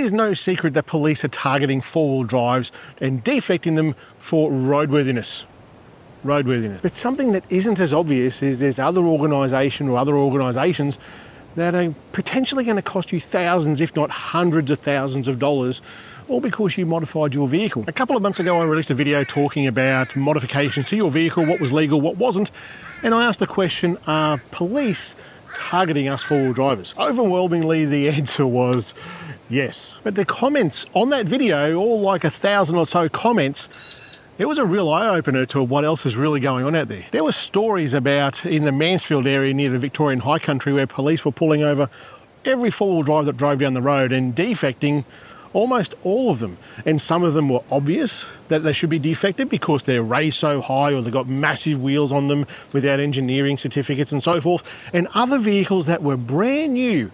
is no secret that police are targeting four-wheel drives and defecting them for roadworthiness. But something that isn't as obvious is there's other organisation or other organisations that are potentially going to cost you thousands, if not hundreds of thousands of dollars, all because you modified your vehicle. A couple of months ago, I released a video talking about modifications to your vehicle, what was legal, what wasn't, and I asked the question, are police targeting us four-wheel drivers? Overwhelmingly, the answer was yes. But the comments on that video, all like 1,000 or so comments, it was a real eye-opener to what else is really going on out there. There were stories about in the Mansfield area near the Victorian High Country where police were pulling over every four-wheel drive that drove down the road and defecting almost all of them. And some of them were obvious that they should be defected because they're raised so high or they've got massive wheels on them without engineering certificates and so forth. And other vehicles that were brand new,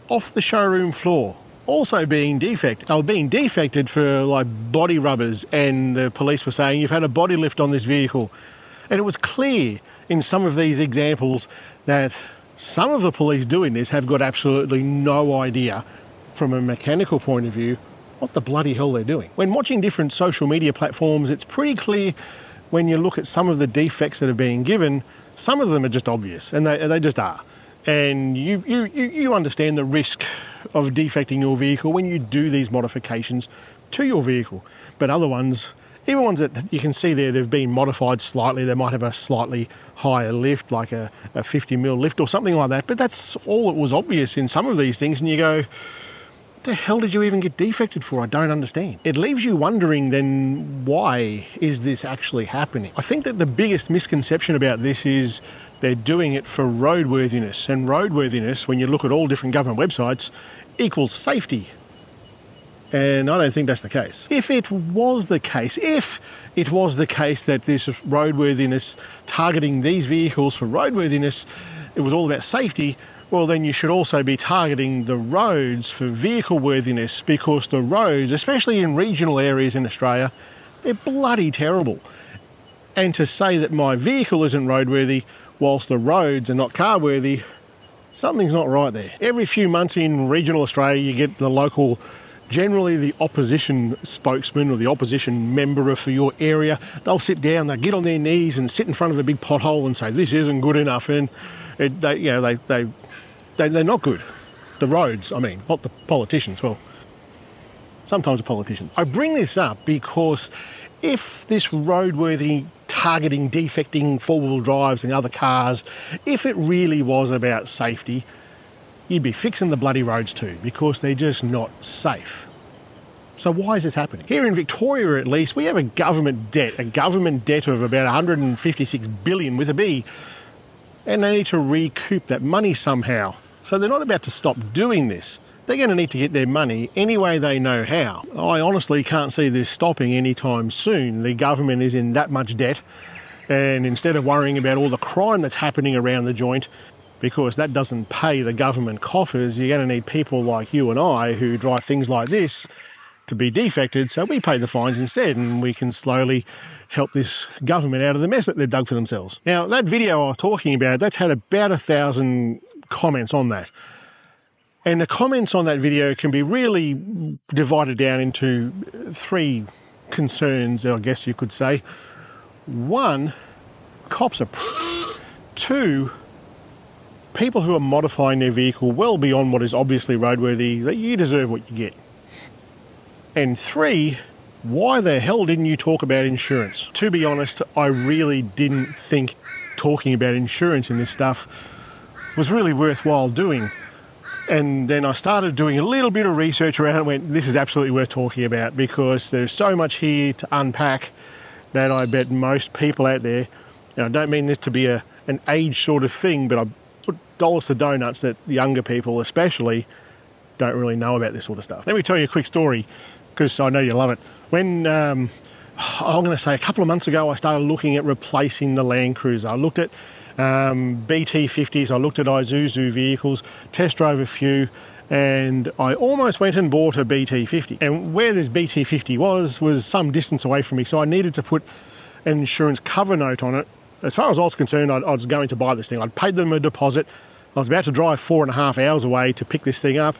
off the showroom floor, also being defected. They were being defected for like body rubbers, and the police were saying you've had a body lift on this vehicle. And it was clear in some of these examples that some of the police doing this have got absolutely no idea from a mechanical point of view what the bloody hell they're doing. When watching different social media platforms, it's pretty clear when you look at some of the defects that are being given, some of them are just obvious, and they just are. And you understand the risk of defecting your vehicle when you do these modifications to your vehicle. But other ones, even ones that you can see there, they've been modified slightly. They might have a slightly higher lift, like a 50mm lift or something like that. But that's all that was obvious in some of these things. And you go, what the hell did you even get defected for? I don't understand. It leaves you wondering then, why is this actually happening? I think that the biggest misconception about this is they're doing it for roadworthiness. And roadworthiness, when you look at all different government websites, equals safety. And I don't think that's the case. If it was the case that this roadworthiness, targeting these vehicles for roadworthiness, it was all about safety, well, then you should also be targeting the roads for vehicle worthiness, because the roads, especially in regional areas in Australia, they're bloody terrible. And to say that my vehicle isn't roadworthy whilst the roads are not car worthy, something's not right there. Every few months in regional Australia, you get the local, generally the opposition spokesman or the opposition member for your area. They'll sit down, they'll get on their knees and sit in front of a big pothole and say, this isn't good enough. And they're not good. The roads, I mean, not the politicians. Well, sometimes the politicians. I bring this up because if this roadworthy targeting, defecting four-wheel drives and other cars, if it really was about safety, you'd be fixing the bloody roads too, because they're just not safe. So why is this happening? Here in Victoria, at least, we have a government debt of about 156 billion with a B, and they need to recoup that money somehow. So they're not about to stop doing this. They're going to need to get their money any way they know how. I honestly can't see this stopping anytime soon. The government is in that much debt, and instead of worrying about all the crime that's happening around the joint, because that doesn't pay the government coffers, you're going to need people like you and I who drive things like this to be defected, so we pay the fines instead, and we can slowly help this government out of the mess that they've dug for themselves. Now, that video I was talking about, that's had about 1,000 comments on that. And the comments on that video can be really divided down into three concerns, I guess you could say. One, cops are... Two, people who are modifying their vehicle well beyond what is obviously roadworthy, that you deserve what you get. And three, why the hell didn't you talk about insurance? To be honest, I really didn't think talking about insurance in this stuff was really worthwhile doing. And then I started doing a little bit of research around it and went, this is absolutely worth talking about, because there's so much here to unpack that I bet most people out there, and I don't mean this to be an age sort of thing, but I put dollars to donuts that younger people especially don't really know about this sort of stuff. Let me tell you a quick story, because I know you love it. When, I'm going to say a couple of months ago, I started looking at replacing the Land Cruiser. I looked at BT50s, I looked at Isuzu vehicles, test drove a few, and I almost went and bought a BT50. And where this BT50 was some distance away from me, so I needed to put an insurance cover note on it. As far as I was concerned, I was going to buy this thing. I'd paid them a deposit. I was about to drive 4.5 hours away to pick this thing up.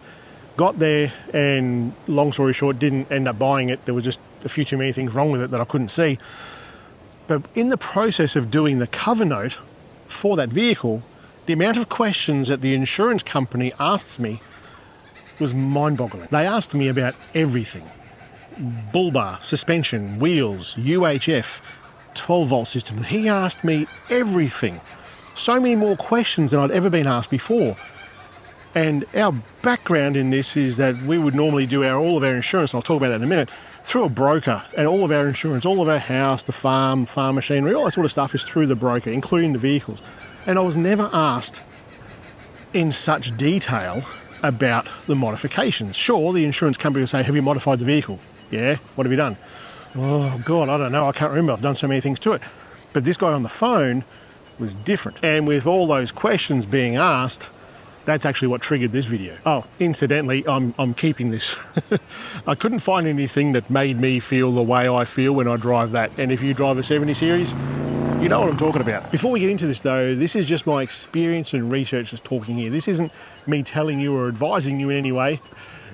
Got there and, long story short, didn't end up buying it. There were just a few too many things wrong with it that I couldn't see. But in the process of doing the cover note for that vehicle, the amount of questions that the insurance company asked me was mind-boggling. They asked me about everything. Bull bar, suspension, wheels, UHF, 12-volt system. He asked me everything. So many more questions than I'd ever been asked before. And our background in this is that we would normally do all of our insurance, I'll talk about that in a minute, through a broker. And all of our insurance, all of our house, the farm machinery, all that sort of stuff is through the broker, including the vehicles. And I was never asked in such detail about the modifications. Sure, the insurance company will say, have you modified the vehicle? Yeah, what have you done? Oh, God, I don't know. I can't remember. I've done so many things to it. But this guy on the phone was different. And with all those questions being asked, that's actually what triggered this video. Oh, incidentally, I'm keeping this. I couldn't find anything that made me feel the way I feel when I drive that. And if you drive a 70 series, you know what I'm talking about. Before we get into this though, this is just my experience and research that's talking here. This isn't me telling you or advising you in any way,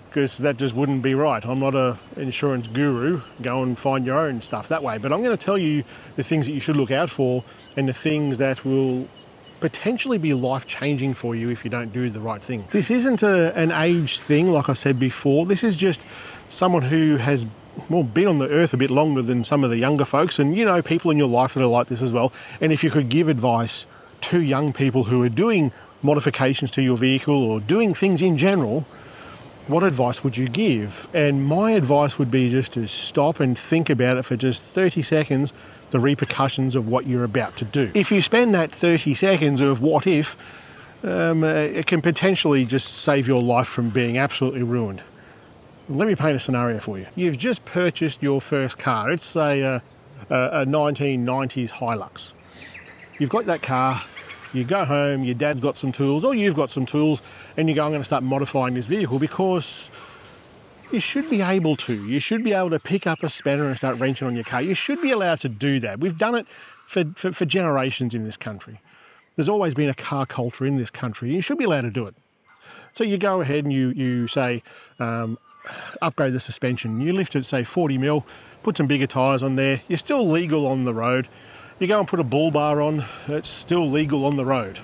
because that just wouldn't be right. I'm not an insurance guru. Go and find your own stuff that way. But I'm going to tell you the things that you should look out for and the things that will potentially be life-changing for you if you don't do the right thing. This isn't an age thing, like I said before. This is just someone who has been on the earth a bit longer than some of the younger folks, and you know, people in your life that are like this as well. And if you could give advice to young people who are doing modifications to your vehicle or doing things in general, what advice would you give? And my advice would be just to stop and think about it for just 30 seconds, the repercussions of what you're about to do. If you spend that 30 seconds of what if, it can potentially just save your life from being absolutely ruined. Let me paint a scenario for you. You've just purchased your first car. It's a 1990s Hilux. You've got that car. You go home, your dad's got some tools, or you've got some tools, and you go, I'm going to start modifying this vehicle, because you should be able to. You should be able to pick up a spanner and start wrenching on your car. You should be allowed to do that. We've done it for generations in this country. There's always been a car culture in this country. You should be allowed to do it. So you go ahead and you say, upgrade the suspension. You lift it, say 40 mil, put some bigger tyres on there. You're still legal on the road. You go and put a bull bar on, it's still legal on the road.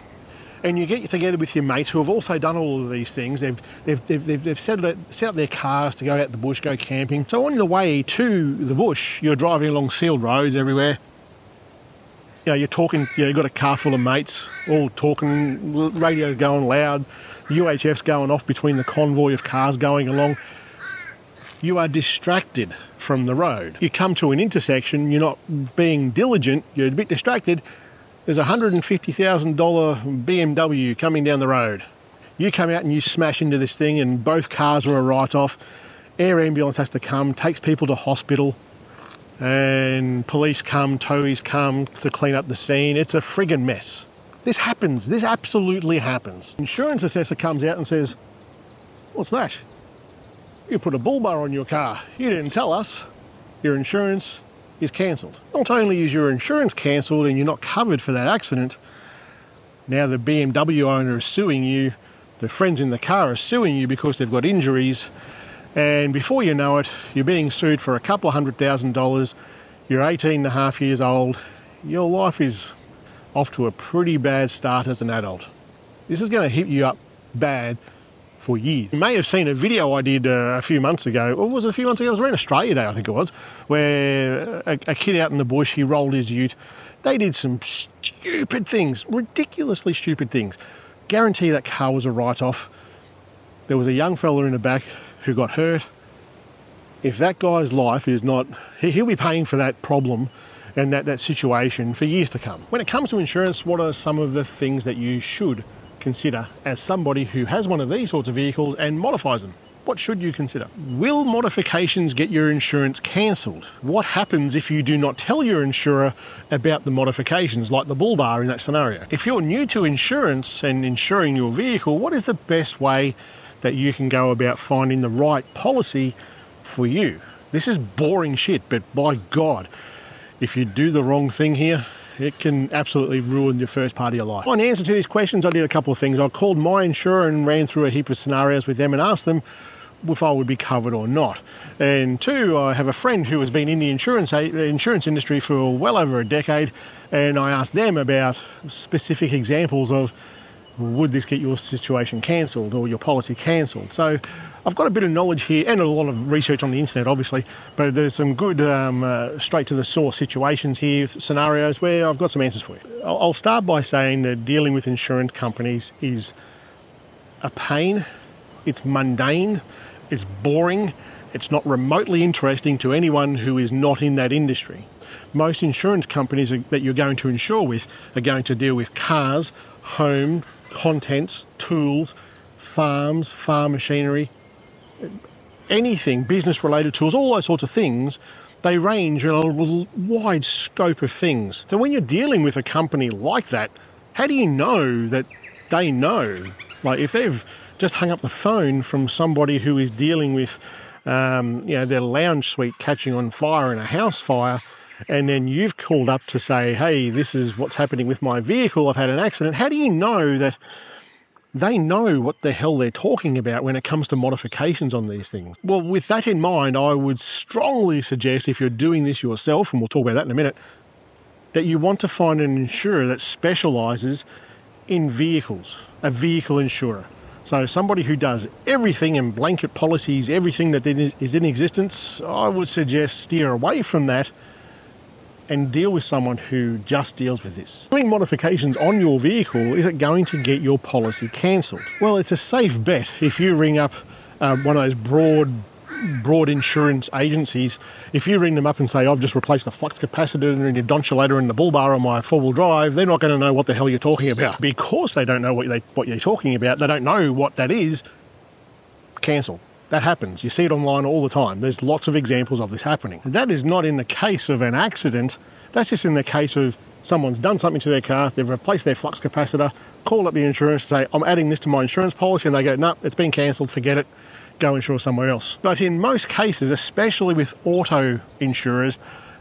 And you get together with your mates who have also done all of these things. They've set up their cars to go out the bush, go camping. So on your way to the bush, you're driving along sealed roads everywhere. You know, you're talking, you've got a car full of mates, all talking, radio's going loud, UHF's going off between the convoy of cars going along. You are distracted from the road. You come to an intersection, you're not being diligent, you're a bit distracted. There's a $150,000 BMW coming down the road. You come out and you smash into this thing, and both cars are a write-off. Air ambulance has to come, takes people to hospital, and police come, towies come to clean up the scene. It's a friggin' mess. This happens. This absolutely happens. Insurance assessor comes out and says, what's that? You put a bull bar on your car. You didn't tell us. Your insurance is cancelled. Not only is your insurance cancelled and you're not covered for that accident, now the BMW owner is suing you, the friends in the car are suing you because they've got injuries, and before you know it, you're being sued for a couple of $100,000. You're 18 and a half years old. Your life is off to a pretty bad start as an adult. This is going to hit you up bad for years. You may have seen a video I did a few months ago, or was it a few months ago? It was around Australia Day, I think it was, where a kid out in the bush, he rolled his ute. They did some stupid things, ridiculously stupid things. Guarantee that car was a write-off. There was a young fella in the back who got hurt. If that guy's life is not, he'll be paying for that problem and that situation for years to come. When it comes to insurance, what are some of the things that you should consider as somebody who has one of these sorts of vehicles and modifies them? What should you consider? Will modifications get your insurance cancelled? What happens if you do not tell your insurer about the modifications, like the bull bar in that scenario? If you're new to insurance and insuring your vehicle, what is the best way that you can go about finding the right policy for you? This is boring shit, but by God, if you do the wrong thing here, it can absolutely ruin your first part of your life. In answer to these questions, I did a couple of things. I called my insurer and ran through a heap of scenarios with them and asked them if I would be covered or not. And two, I have a friend who has been in the insurance industry for well over a decade, and I asked them about specific examples of, would this get your situation cancelled or your policy cancelled? So I've got a bit of knowledge here and a lot of research on the internet, obviously, but there's some good straight to the source situations here, scenarios where I've got some answers for you. I'll start by saying that dealing with insurance companies is a pain, it's mundane, it's boring, it's not remotely interesting to anyone who is not in that industry. Most insurance companies that you're going to insure with are going to deal with cars, home, contents, tools, farms, farm machinery, anything, business-related tools, all those sorts of things. They range in a wide scope of things. So when you're dealing with a company like that, how do you know that they know? Like if they've just hung up the phone from somebody who is dealing with their lounge suite catching on fire in a house fire, and then you've called up to say, hey, this is what's happening with my vehicle, I've had an accident. How do you know that they know what the hell they're talking about when it comes to modifications on these things? Well, with that in mind, I would strongly suggest, if you're doing this yourself, and we'll talk about that in a minute, that you want to find an insurer that specialises in vehicles, a vehicle insurer. So somebody who does everything and blanket policies, everything that is in existence, I would suggest steer away from that and deal with someone who just deals with this. Doing modifications on your vehicle, is it going to get your policy cancelled? Well, it's a safe bet if you ring up one of those broad insurance agencies. If you ring them up and say, I've just replaced the flux capacitor and the dentulator and the bull bar on my four-wheel drive, they're not going to know what the hell you're talking about. Because they don't know what you're talking about, they don't know what that is, cancel. That happens. You see it online all the time. There's lots of examples of this happening. That is not in the case of an accident. That's just in the case of someone's done something to their car, they've replaced their flux capacitor, called up the insurance to say, I'm adding this to my insurance policy, and they go, no, it's been cancelled, forget it, go insure somewhere else. But in most cases, especially with auto insurers,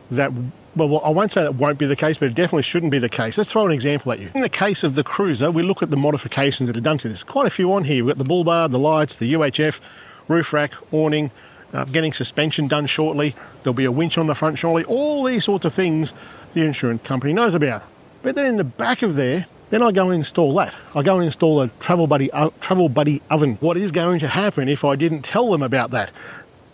that, well, I won't say that won't be the case, but it definitely shouldn't be the case. Let's throw an example at you. In the case of the Cruiser, we look at the modifications that are done to this. Quite a few on here. We've got the bull bar, the lights, the UHF, roof rack, awning, getting suspension done shortly. There'll be a winch on the front shortly. All these sorts of things the insurance company knows about. But then in the back of there, then I go and install that. I go and install a Travel Buddy oven. What is going to happen if I didn't tell them about that?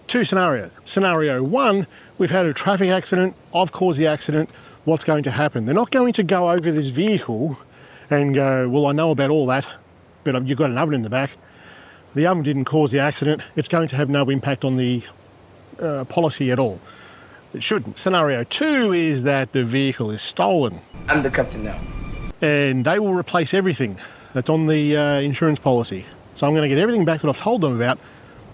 Two scenarios. Scenario one, we've had a traffic accident, I've caused the accident, what's going to happen? They're not going to go over this vehicle and go, well, I know about all that, but you've got an oven in the back. The oven didn't cause the accident. It's going to have no impact on the policy at all. It shouldn't. Scenario two is that the vehicle is stolen. I'm the captain now. And they will replace everything that's on the insurance policy. So I'm going to get everything back that I've told them about,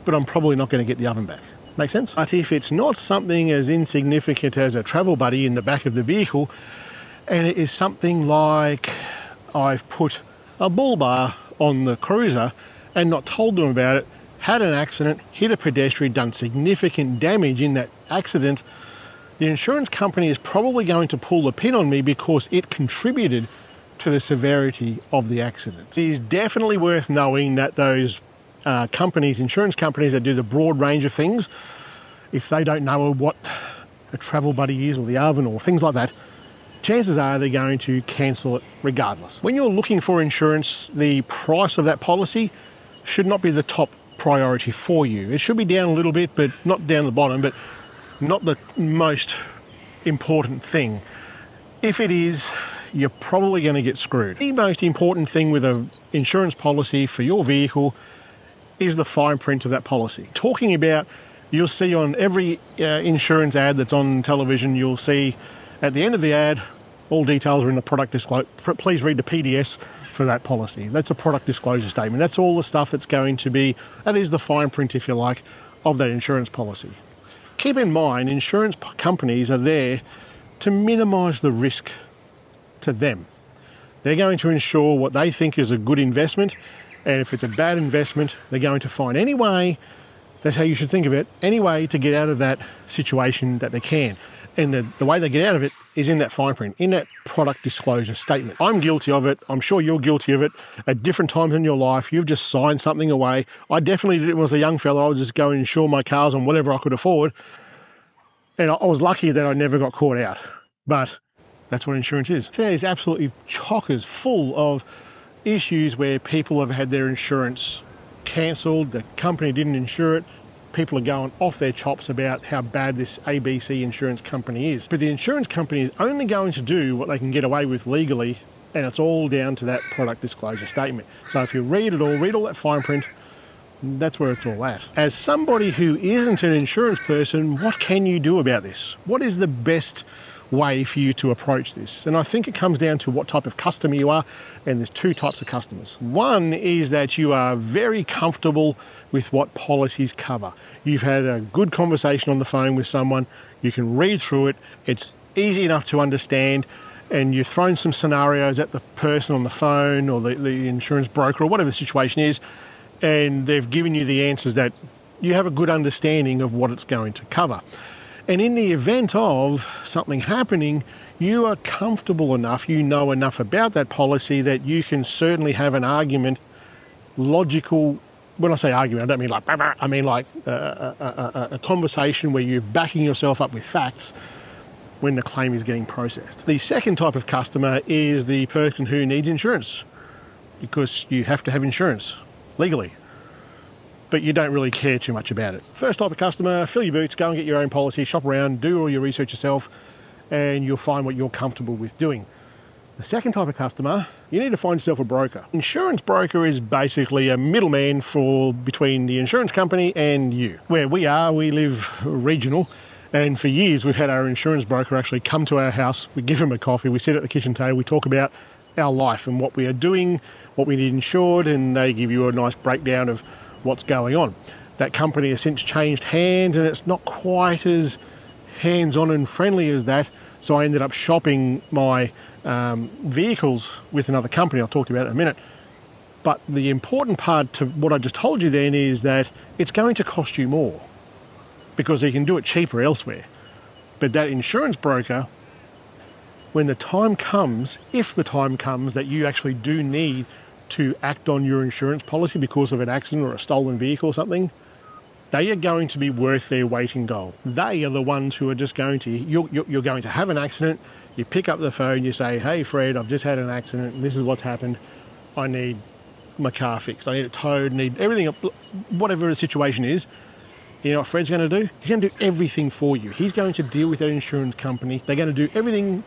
but I'm probably not going to get the oven back. Make sense? But if it's not something as insignificant as a Travel Buddy in the back of the vehicle, and it is something like I've put a bull bar on the Cruiser and not told them about it, had an accident, hit a pedestrian, done significant damage in that accident, the insurance company is probably going to pull the pin on me because it contributed to the severity of the accident. It is definitely worth knowing that those insurance companies that do the broad range of things, if they don't know what a Travel Buddy is or the oven or things like that, chances are they're going to cancel it regardless. When you're looking for insurance, the price of that policy should not be the top priority for you. It should be down a little bit, but not down the bottom, but not the most important thing. If it is, you're probably going to get screwed. The most important thing with an insurance policy for your vehicle is the fine print of that policy. Talking about, you'll see on every insurance ad that's on television, you'll see at the end of the ad, all details are in the product disclosure. Please read the PDS for that policy. That's a product disclosure statement. That's all the stuff that's going to be, that is the fine print, if you like, of that insurance policy. Keep in mind, insurance companies are there to minimise the risk to them. They're going to insure what they think is a good investment, and if it's a bad investment, they're going to find any way That's how you should think of it. Any way to get out of that situation that they can. And the way they get out of it is in that fine print, in that product disclosure statement. I'm guilty of it. I'm sure you're guilty of it at different times in your life. You've just signed something away. I definitely did it when I was a young fella. I would just go and insure my cars on whatever I could afford. And I was lucky that I never got caught out. But that's what insurance is. It's absolutely chockers full of issues where people have had their insurance cancelled, the company didn't insure it. People are going off their chops about how bad this ABC insurance company is. But the insurance company is only going to do what they can get away with legally, and it's all down to that product disclosure statement. So if you read it all, read all that fine print, that's where it's all at. As somebody who isn't an insurance person, what can you do about this? What is the best way for you to approach this? And I think it comes down to what type of customer you are, and there's two types of customers. One is that you are very comfortable with what policies cover. You've had a good conversation on the phone with someone, you can read through it, it's easy enough to understand, and you've thrown some scenarios at the person on the phone or the insurance broker or whatever the situation is, and they've given you the answers that you have a good understanding of what it's going to cover. And in the event of something happening, you are comfortable enough, you know enough about that policy that you can certainly have an argument, logical. When I say argument, I don't mean like, I mean like a conversation where you're backing yourself up with facts when the claim is getting processed. The second type of customer is the person who needs insurance because you have to have insurance legally, but you don't really care too much about it. First type of customer, fill your boots, go and get your own policy, shop around, do all your research yourself, and you'll find what you're comfortable with doing. The second type of customer, you need to find yourself a broker. Insurance broker is basically a middleman between the insurance company and you. Where we are, we live regional, and for years we've had our insurance broker actually come to our house, we give him a coffee, we sit at the kitchen table, we talk about our life and what we are doing, what we need insured, and they give you a nice breakdown of what's going on. That company has since changed hands and it's not quite as hands-on and friendly as that, so I ended up shopping my vehicles with another company. I'll talk to you about that in a minute. But the important part to what I just told you then is that it's going to cost you more because you can do it cheaper elsewhere. But that insurance broker, when the time comes, if the time comes that you actually do need to act on your insurance policy because of an accident or a stolen vehicle or something, they are going to be worth their weight in gold. They are the ones who are just going to, you're going to have an accident, you pick up the phone, you say, hey Fred, I've just had an accident, and this is what's happened, I need my car fixed, I need it towed, need everything, whatever the situation is. You know what Fred's going to do? He's going to do everything for you. He's going to deal with that insurance company. They're going to do everything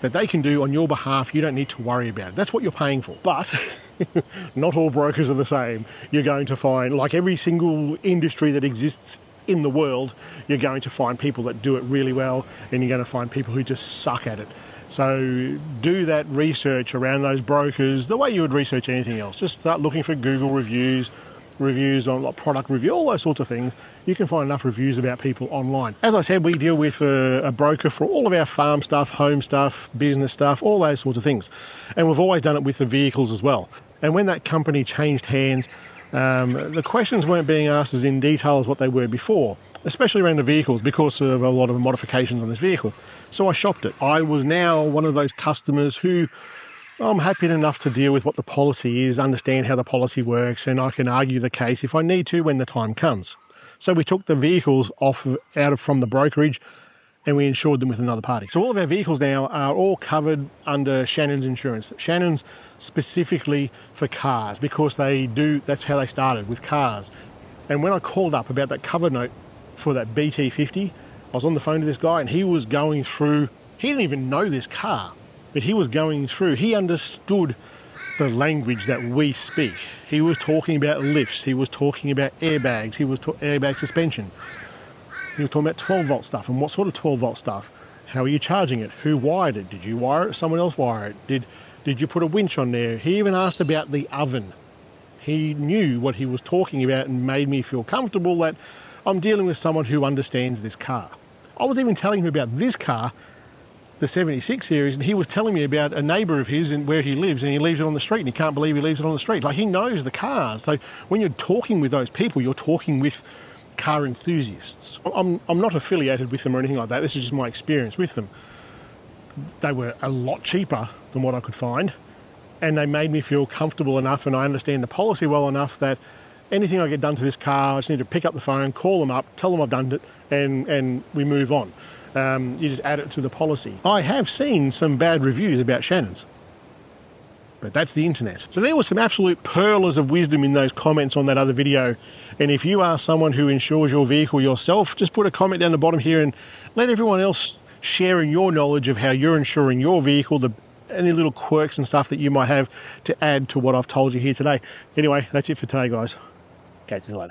that they can do on your behalf. You don't need to worry about it. That's what you're paying for. But not all brokers are the same. You're going to find, like every single industry that exists in the world, you're going to find people that do it really well, and you're going to find people who just suck at it. So do that research around those brokers the way you would research anything else. Just start looking for Google reviews on like product review, all those sorts of things. You can find enough reviews about people online. As I said, we deal with a broker for all of our farm stuff, home stuff, business stuff, all those sorts of things. And we've always done it with the vehicles as well. And when that company changed hands, the questions weren't being asked as in detail as what they were before, especially around the vehicles because of a lot of modifications on this vehicle. So I shopped it. I was now one of those customers who I'm happy enough to deal with what the policy is, understand how the policy works, and I can argue the case if I need to when the time comes. So we took the vehicles from the brokerage and we insured them with another party. So all of our vehicles now are all covered under Shannon's insurance. Shannon's specifically for cars because that's how they started, with cars. And when I called up about that cover note for that BT50, I was on the phone to this guy and he was going through, he didn't even know this car, but he was going through, he understood the language that we speak. He was talking about lifts, he was talking about airbags, he was airbag suspension. He was talking about 12-volt stuff and what sort of 12-volt stuff. How are you charging it? Who wired it? Did you wire it? Someone else wire it? Did you put a winch on there? He even asked about the oven. He knew what he was talking about and made me feel comfortable that I'm dealing with someone who understands this car. I was even telling him about this car, the 76 series, and he was telling me about a neighbour of his and where he lives, and he leaves it on the street, and he can't believe he leaves it on the street. Like, he knows the cars. So when you're talking with those people, you're talking with car enthusiasts. I'm not affiliated with them or anything like that. This is just my experience with them. They were a lot cheaper than what I could find, and they made me feel comfortable enough, and I understand the policy well enough that anything I get done to this car, I just need to pick up the phone, call them up, tell them I've done it, and we move on. You just add it to the policy. I have seen some bad reviews about Shannons, but that's the internet. So there were some absolute pearlers of wisdom in those comments on that other video. And if you are someone who insures your vehicle yourself, just put a comment down the bottom here and let everyone else share in your knowledge of how you're insuring your vehicle, any little quirks and stuff that you might have to add to what I've told you here today. Anyway, that's it for today, guys. Catch you later.